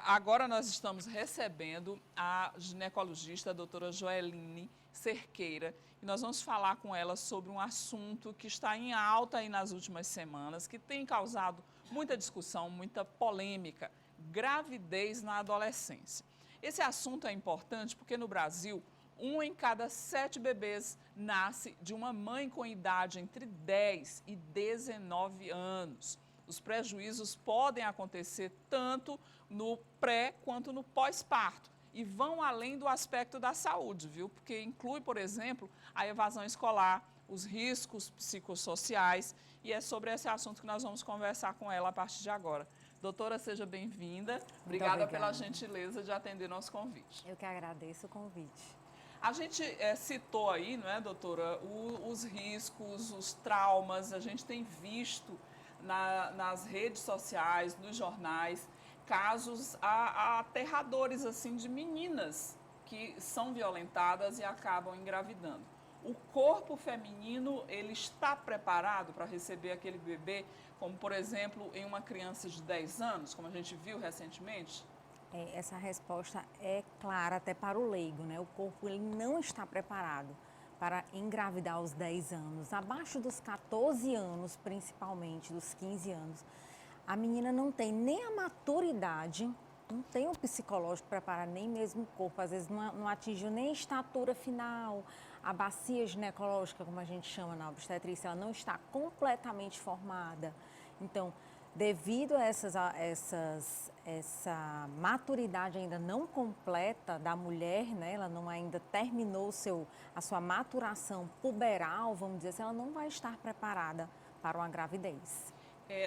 Agora nós estamos recebendo a ginecologista, a doutora Joeline Cerqueira, e nós vamos falar com ela sobre um assunto que está em alta aí nas últimas semanas, que tem causado muita discussão, muita polêmica: gravidez na adolescência. Esse assunto é importante porque no Brasil, 1 em cada 7 bebês nasce de uma mãe com idade entre 10 e 19 anos. Os prejuízos podem acontecer tanto no pré quanto no pós-parto e vão além do aspecto da saúde, viu? Porque inclui, por exemplo, a evasão escolar, os riscos psicossociais, e é sobre esse assunto que nós vamos conversar com ela a partir de agora. Doutora, seja bem-vinda. Obrigada pela gentileza de atender nosso convite. Eu que agradeço o convite. A gente citou aí, não é, doutora, os riscos, os traumas. A gente tem visto nas redes sociais, nos jornais, casos aterradores assim de meninas que são violentadas e acabam engravidando. O corpo feminino, ele está preparado para receber aquele bebê, como por exemplo em uma criança de 10 anos, como a gente viu recentemente? Essa resposta é clara até para o leigo, né? O corpo ele não está preparado para engravidar aos 10 anos. Abaixo dos 14 anos, principalmente, dos 15 anos, a menina não tem nem a maturidade, não tem o psicológico preparado, nem mesmo o corpo. Às vezes não atingiu nem a estatura final, a bacia ginecológica, como a gente chama na obstetrícia, ela não está completamente formada. Então, devido a essa maturidade ainda não completa da mulher, né, ela não ainda terminou a sua maturação puberal, vamos dizer assim, ela não vai estar preparada para uma gravidez.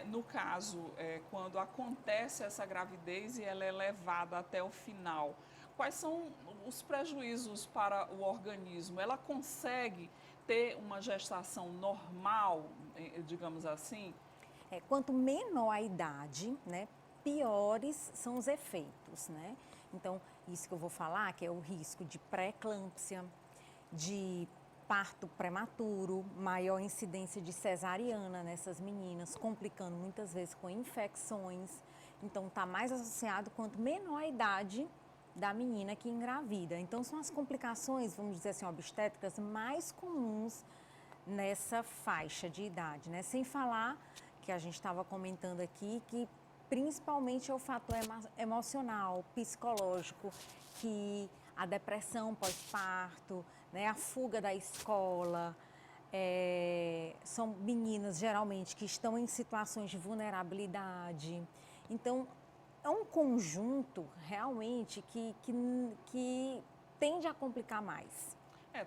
No caso, quando acontece essa gravidez e ela é levada até o final, quais são os prejuízos para o organismo? Ela consegue ter uma gestação normal, digamos assim? Quanto menor a idade, né, piores são os efeitos, né? Então, isso que eu vou falar, que é o risco de pré-eclâmpsia, de parto prematuro, maior incidência de cesariana nessas meninas, complicando muitas vezes com infecções. Então, está mais associado quanto menor a idade da menina que engravida. Então, são as complicações, vamos dizer assim, obstétricas mais comuns nessa faixa de idade, né? Sem falar que a gente estava comentando aqui, que principalmente é o fator emocional, psicológico, que a depressão pós-parto, né, a fuga da escola, são meninas geralmente que estão em situações de vulnerabilidade. Então, é um conjunto realmente que tende a complicar mais.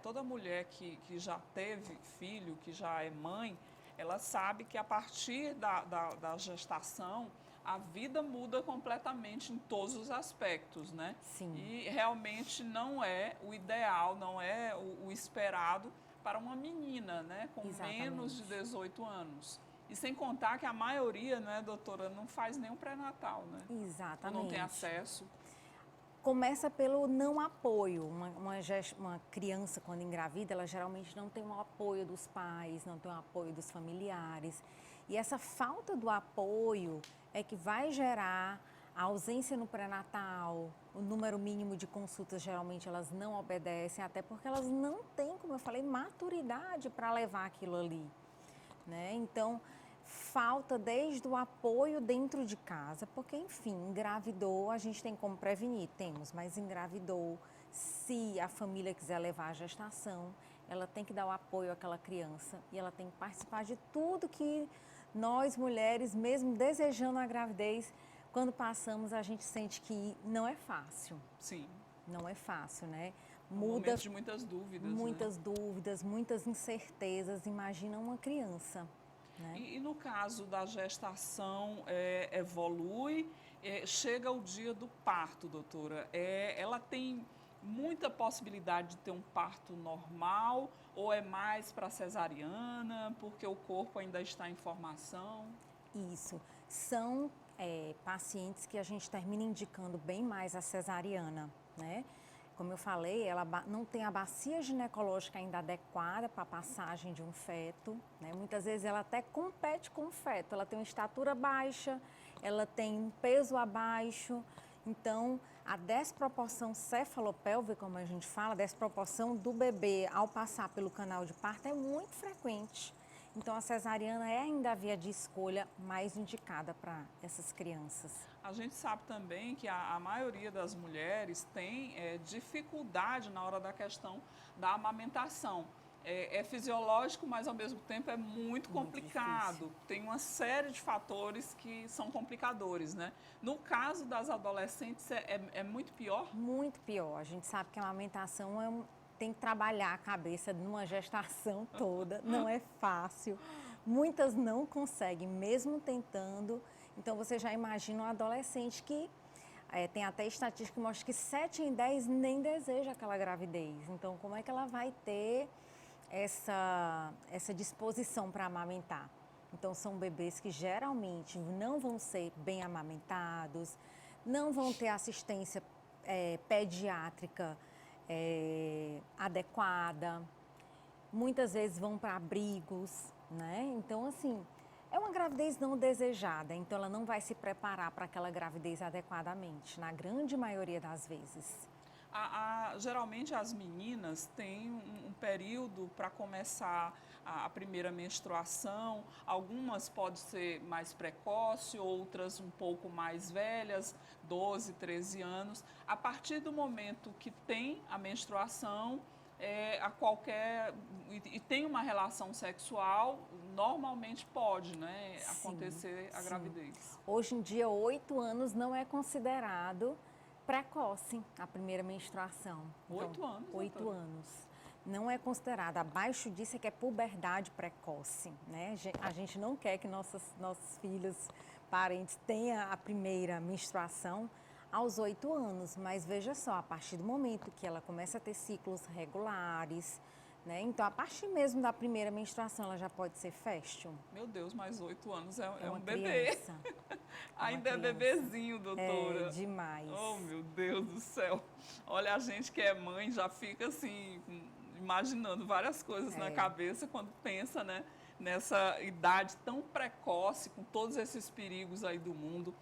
Toda mulher que já teve filho, que já é mãe, ela sabe que a partir da gestação, a vida muda completamente em todos os aspectos, né? Sim. E realmente não é o ideal, não é o esperado para uma menina, né? Com menos de 18 anos. E sem contar que a maioria, né, doutora, não faz nem o pré-natal, né? Exatamente. Ou não tem acesso. Começa pelo não apoio. Uma criança, quando engravida, ela geralmente não tem o apoio dos pais, não tem o apoio dos familiares. E essa falta do apoio é que vai gerar a ausência no pré-natal, o número mínimo de consultas, geralmente elas não obedecem, até porque elas não têm, como eu falei, maturidade para levar aquilo ali, né? Então, falta desde o apoio dentro de casa, porque, enfim, engravidou, a gente tem como prevenir, temos, mas engravidou, se a família quiser levar a gestação, ela tem que dar o apoio àquela criança e ela tem que participar de tudo que nós, mulheres, mesmo desejando a gravidez, quando passamos, a gente sente que não é fácil. Sim. Não é fácil, né? Muda. Um momento de muitas dúvidas, muitas dúvidas, muitas incertezas. Imagina uma criança. Né? E no caso da gestação, evolui, chega o dia do parto, doutora. Ela tem muita possibilidade de ter um parto normal ou é mais para cesariana, porque o corpo ainda está em formação? Isso. São pacientes que a gente termina indicando bem mais a cesariana, né? Como eu falei, ela não tem a bacia ginecológica ainda adequada para a passagem de um feto, né? Muitas vezes ela até compete com o feto, ela tem uma estatura baixa, ela tem um peso abaixo Então, a desproporção cefalopélvica, como a gente fala, a desproporção do bebê ao passar pelo canal de parto é muito frequente. Então, a cesariana é ainda a via de escolha mais indicada para essas crianças. A gente sabe também que a maioria das mulheres tem dificuldade na hora da questão da amamentação. É fisiológico, mas ao mesmo tempo é muito complicado. Difícil. Tem uma série de fatores que são complicadores, né? No caso das adolescentes, é muito pior? Muito pior. A gente sabe que a amamentação tem que trabalhar a cabeça numa gestação toda, não é fácil. Muitas não conseguem, mesmo tentando. Então, você já imagina um adolescente que tem até estatística que mostra que 7 em 10 nem deseja aquela gravidez. Então, como é que ela vai ter essa disposição para amamentar? Então, são bebês que geralmente não vão ser bem amamentados, não vão ter assistência pediátrica adequada, muitas vezes vão para abrigos, né? Então, assim, é uma gravidez não desejada, então ela não vai se preparar para aquela gravidez adequadamente, na grande maioria das vezes. Geralmente as meninas têm um período para começar a primeira menstruação, algumas podem ser mais precoce, outras um pouco mais velhas, 12, 13 anos. A partir do momento que tem a menstruação, e tem uma relação sexual, normalmente pode, né, acontecer a gravidez. Hoje em dia, 8 anos não é considerado precoce a primeira menstruação. 8 anos? 8 anos. Não é considerado. Abaixo disso é que é puberdade precoce, né? A gente não quer que nossos filhos, parentes tenham a primeira menstruação aos 8 anos, mas veja só, a partir do momento que ela começa a ter ciclos regulares, né? Então, a partir mesmo da primeira menstruação, ela já pode ser fértil. Meu Deus, mas 8 anos é um bebê. Ainda é bebezinho, doutora. É demais. Oh, meu Deus do céu. Olha, a gente que é mãe já fica assim, imaginando várias coisas na cabeça quando pensa, né, nessa idade tão precoce, com todos esses perigos aí do mundo.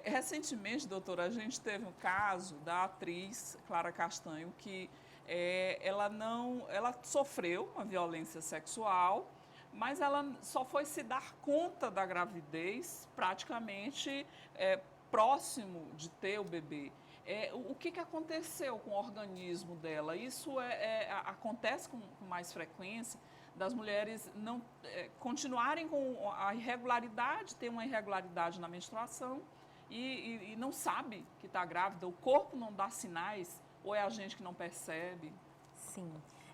Recentemente, doutora, a gente teve um caso da atriz Clara Castanho, que ela sofreu uma violência sexual, mas ela só foi se dar conta da gravidez praticamente próximo de ter o bebê. O que aconteceu com o organismo dela? Isso acontece com mais frequência das mulheres não continuarem com a irregularidade, ter uma irregularidade na menstruação e não sabe que está grávida, o corpo não dá sinais, ou é a gente que não percebe? Sim.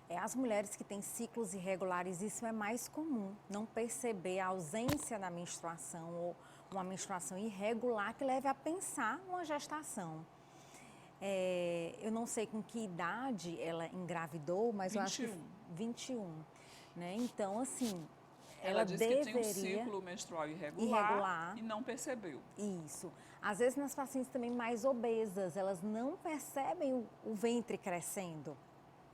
As mulheres que têm ciclos irregulares, isso é mais comum, não perceber a ausência da menstruação ou uma menstruação irregular que leve a pensar numa gestação. Eu não sei com que idade ela engravidou, mas 21. eu acho que 21, né? Então, assim, ela disse deveria... que tinha um ciclo menstrual irregular e não percebeu. Isso. Às vezes, nas pacientes também mais obesas, elas não percebem o ventre crescendo.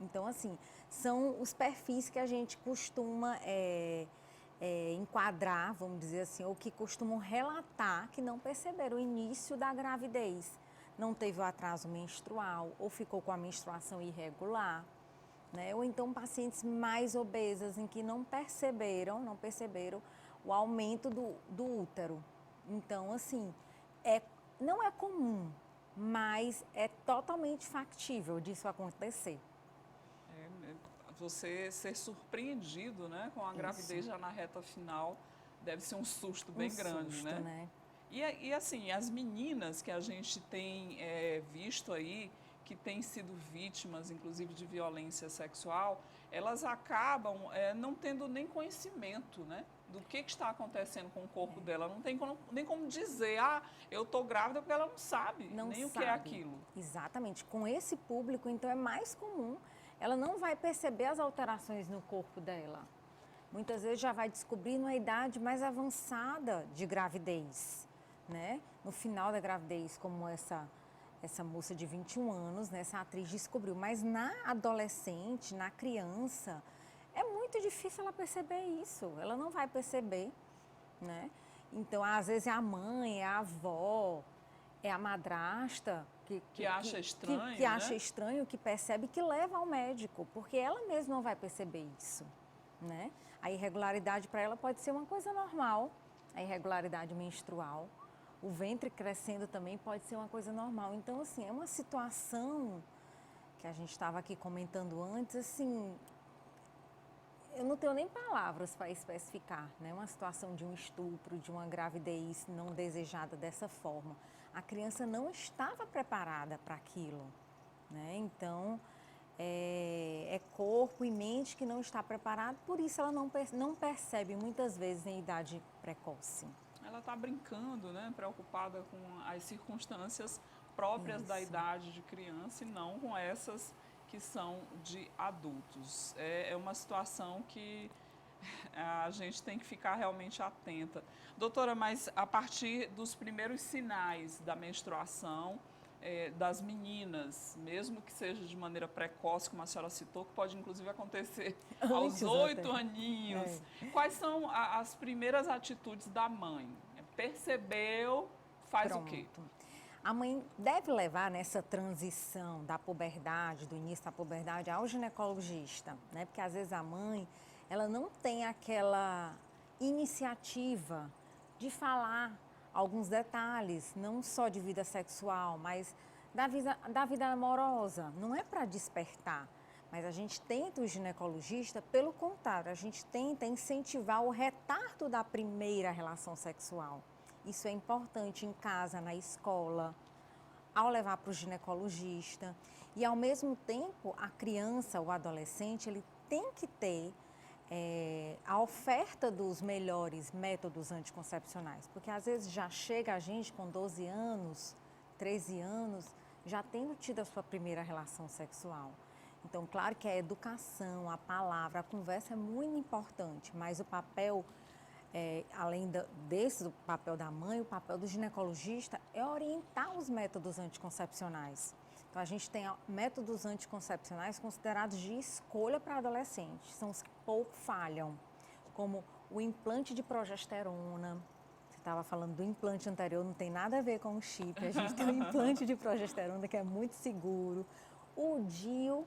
Então, assim, são os perfis que a gente costuma enquadrar, vamos dizer assim, ou que costumam relatar que não perceberam o início da gravidez. Não teve o atraso menstrual, ou ficou com a menstruação irregular, né? Ou então pacientes mais obesas, em que não perceberam o aumento do útero. Então, assim, não é comum, mas é totalmente factível disso acontecer. Você ser surpreendido, né, com a gravidez já na reta final deve ser um susto bem grande, né? E assim, as meninas que a gente tem visto aí, que têm sido vítimas, inclusive, de violência sexual, elas acabam não tendo nem conhecimento, né, do que está acontecendo com o corpo dela. Não tem nem como dizer, eu estou grávida, porque ela não sabe nem o que é aquilo. Exatamente. Com esse público, então, é mais comum. Ela não vai perceber as alterações no corpo dela. Muitas vezes já vai descobrir numa idade mais avançada de gravidez, né? No final da gravidez, como essa moça de 21 anos, né? Essa atriz descobriu. Mas na adolescente, na criança, é muito difícil ela perceber isso. Ela não vai perceber, né? Então, às vezes é a mãe, é a avó, É a madrasta que acha estranho, que acha estranho, que percebe, que leva ao médico, porque ela mesma não vai perceber isso, né? A irregularidade para ela pode ser uma coisa normal, a irregularidade menstrual. O ventre crescendo também pode ser uma coisa normal. Então, assim, é uma situação que a gente estava aqui comentando antes, assim, eu não tenho nem palavras para especificar, né? Uma situação de um estupro, de uma gravidez não desejada dessa forma. A criança não estava preparada para aquilo, né? Então, é corpo e mente que não está preparado, por isso ela não percebe muitas vezes em idade precoce. Ela está brincando, né? Preocupada com as circunstâncias próprias da idade de criança e não com essas que são de adultos. É uma situação que a gente tem que ficar realmente atenta. Doutora, mas a partir dos primeiros sinais da menstruação, das meninas, mesmo que seja de maneira precoce, como a senhora citou, que pode inclusive acontecer aos 8 aninhos, quais são as primeiras atitudes da mãe? Percebeu, faz o quê? A mãe deve levar nessa transição da puberdade, do início da puberdade, ao ginecologista, né? Porque às vezes a mãe, ela não tem aquela iniciativa de falar alguns detalhes, não só de vida sexual, mas da vida amorosa. Não é para despertar, mas a gente tenta, o ginecologista, pelo contrário, a gente tenta incentivar o retardo da primeira relação sexual. Isso é importante em casa, na escola, ao levar para o ginecologista. E, ao mesmo tempo, a criança, o adolescente, ele tem que ter a oferta dos melhores métodos anticoncepcionais. Porque, às vezes, já chega a gente com 12 anos, 13 anos, já tendo tido a sua primeira relação sexual. Então, claro que a educação, a palavra, a conversa é muito importante, mas o papel... além desse do papel da mãe, o papel do ginecologista é orientar os métodos anticoncepcionais. Então, a gente tem métodos anticoncepcionais considerados de escolha para adolescentes, são os que pouco falham, como o implante de progesterona. Você estava falando do implante anterior, não tem nada a ver com o chip, a gente tem o implante de progesterona que é muito seguro. O DIU,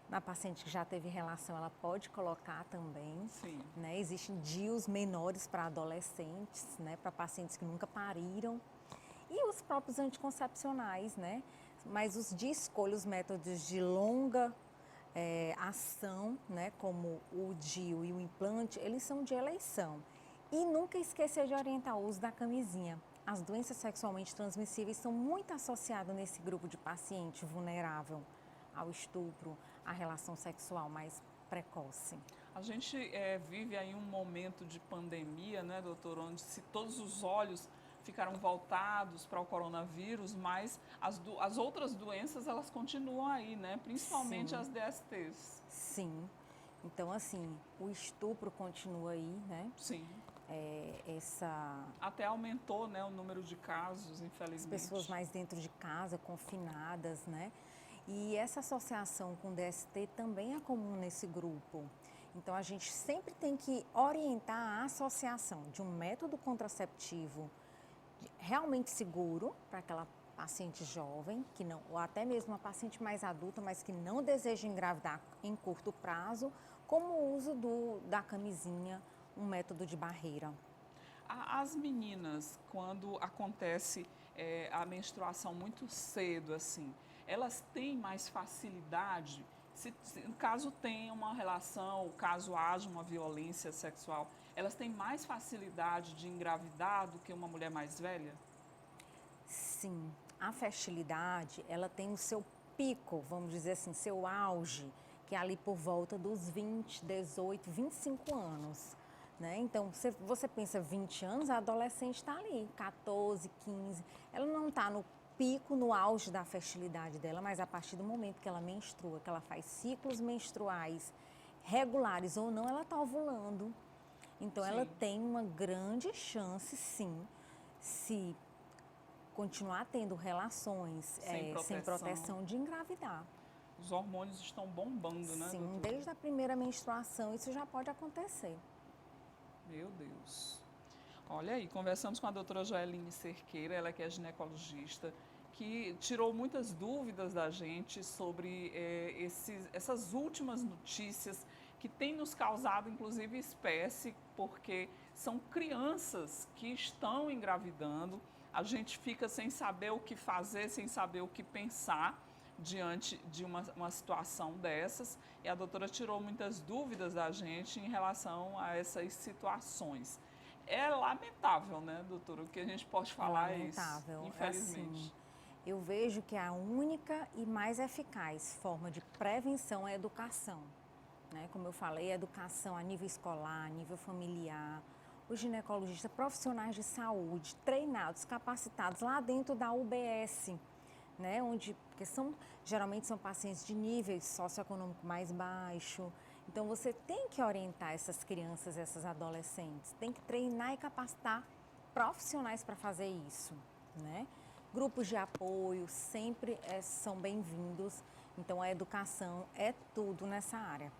na paciente que já teve relação, ela pode colocar também. Sim. Né? Existem DIUs menores para adolescentes, né? Para pacientes que nunca pariram. E os próprios anticoncepcionais, né? Mas os de escolha, os métodos de longa ação, né? Como o DIU e o implante, eles são de eleição. E nunca esquecer de orientar o uso da camisinha. As doenças sexualmente transmissíveis são muito associadas nesse grupo de paciente vulnerável ao estupro, à relação sexual mais precoce. A gente vive aí um momento de pandemia, né, doutor, onde todos os olhos ficaram voltados para o coronavírus, mas as outras doenças, elas continuam aí, né, principalmente Sim. as DSTs. Sim. Então, assim, o estupro continua aí, né? Sim. Até aumentou, né, o número de casos, infelizmente. As pessoas mais dentro de casa, confinadas, né? E essa associação com DST também é comum nesse grupo. Então, a gente sempre tem que orientar a associação de um método contraceptivo realmente seguro para aquela paciente jovem, que não, ou até mesmo uma paciente mais adulta, mas que não deseja engravidar em curto prazo, como o uso da camisinha, um método de barreira. As meninas, quando acontece a menstruação muito cedo, assim, elas têm mais facilidade, caso tenha uma relação, caso haja uma violência sexual, elas têm mais facilidade de engravidar do que uma mulher mais velha? Sim, a fertilidade, ela tem o seu pico, vamos dizer assim, seu auge, que é ali por volta dos 20, 18, 25 anos. Né? Então, você pensa 20 anos, a adolescente está ali, 14, 15, ela não está no pico, no auge da fertilidade dela, mas a partir do momento que ela menstrua, que ela faz ciclos menstruais regulares ou não, ela está ovulando. Então, Sim. ela tem uma grande chance, sim, se continuar tendo relações sem proteção, de engravidar. Os hormônios estão bombando, né, Sim, doutora? desde a primeira menstruação isso já pode acontecer. Meu Deus. Olha aí, conversamos com a doutora Joeline Cerqueira, ela que é ginecologista, que tirou muitas dúvidas da gente sobre essas últimas notícias que têm nos causado, inclusive, espécie, porque são crianças que estão engravidando. A gente fica sem saber o que fazer, sem saber o que pensar diante de uma situação dessas. E a doutora tirou muitas dúvidas da gente em relação a essas situações. É lamentável, né, doutora? O que a gente pode falar é isso, infelizmente. Assim, eu vejo que a única e mais eficaz forma de prevenção é a educação. Né? Como eu falei, a educação a nível escolar, a nível familiar, os ginecologistas, profissionais de saúde, treinados, capacitados lá dentro da UBS, né? Porque geralmente são pacientes de nível socioeconômico mais baixo. Então, você tem que orientar essas crianças, essas adolescentes, tem que treinar e capacitar profissionais para fazer isso, né? Grupos de apoio sempre são bem-vindos, então a educação é tudo nessa área.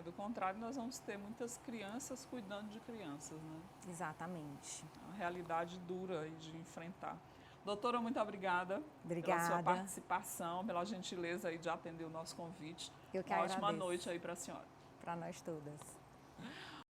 Do contrário, nós vamos ter muitas crianças cuidando de crianças, né? Exatamente. É uma realidade dura aí de enfrentar. Doutora, muito obrigada. Obrigada. Pela sua participação, pela gentileza aí de atender o nosso convite. Eu que Uma agradeço. ótima noite aí para a senhora. Para nós todas.